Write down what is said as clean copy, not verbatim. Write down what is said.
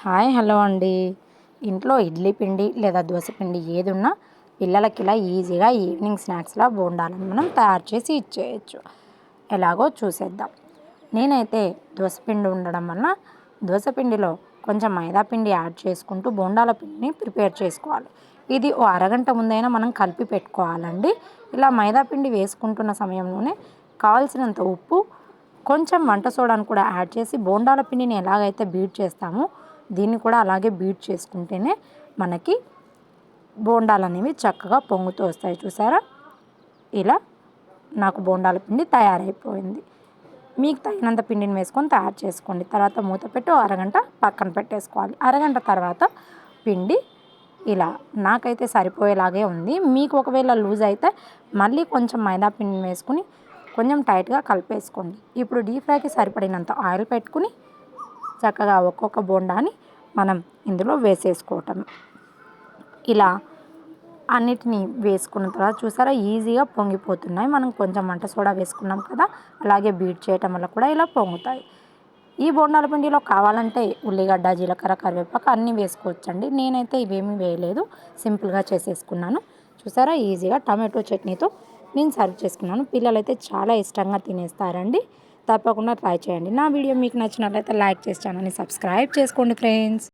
Hi hello అండి. ఇంట్లో ఇడ్లీ పిండి లేదా దోశ పిండి ఏది ఉన్నా పిల్లలకి ఇలా ఈజీగా ఈవినింగ్ స్నాక్స్లా బోండాలను మనం తయారు చేసి ఇచ్చేయచ్చు. ఎలాగో చూసేద్దాం. నేనైతే దోశ పిండి ఉండడం వల్ల దోశ పిండిలో కొంచెం మైదా పిండి యాడ్ చేసుకుంటూ బోండాల పిండిని ప్రిపేర్ చేసుకోవాలి. ఇది ఓ అరగంట ముందైనా మనం కలిపి పెట్టుకోవాలండి. ఇలా మైదా పిండి వేసుకుంటున్న సమయంలోనే కావాల్సినంత ఉప్పు, కొంచెం వంట సోడాను కూడా యాడ్ చేసి బోండాల పిండిని ఎలాగైతే బీట్ చేస్తామో దీన్ని కూడా అలాగే బీట్ చేసుకుంటేనే మనకి బోండాలు అనేవి చక్కగా పొంగుతూ వస్తాయి. చూసారా, ఇలా నాకు బోండాల పిండి తయారైపోయింది. మీకు తగినంత పిండిని వేసుకొని తయారు చేసుకోండి. తర్వాత మూత పెట్టి అరగంట పక్కన పెట్టేసుకోవాలి. అరగంట తర్వాత పిండి ఇలా నాకైతే సరిపోయేలాగే ఉంది. మీకు ఒకవేళ లూజ్ అయితే మళ్ళీ కొంచెం మైదా పిండిని వేసుకుని కొంచెం టైట్గా కలిపేసుకోండి. ఇప్పుడు డీప్ ఫ్రైకి సరిపడినంత ఆయిల్ పెట్టుకుని చక్కగా ఒక్కొక్క బోండాని మనం ఇందులో వేసేసుకోవటం. ఇలా అన్నిటినీ వేసుకున్న తర్వాత చూసారా ఈజీగా పొంగిపోతున్నాయి. మనం కొంచెం వంట సోడా వేసుకున్నాం కదా, అలాగే బీట్ చేయటం వల్ల కూడా ఇలా పొంగుతాయి. ఈ బోండాల పిండిలో కావాలంటే ఉల్లిగడ్డ, జీలకర్ర, కరివేపాకు అన్నీ వేసుకోవచ్చండి. నేనైతే ఇవేమీ వేయలేదు, సింపుల్గా చేసేసుకున్నాను. చూసారా ఈజీగా టమాటో చట్నీతో నేను సర్వ్ చేసుకున్నాను. పిల్లలైతే చాలా ఇష్టంగా తినేస్తారండి. తప్పకుండా ట్రై చేయండి. నా వీడియో మీకు నచ్చినట్లయితే లైక్ చేసి ఛానల్ని సబ్స్క్రైబ్ చేసుకోండి ఫ్రెండ్స్.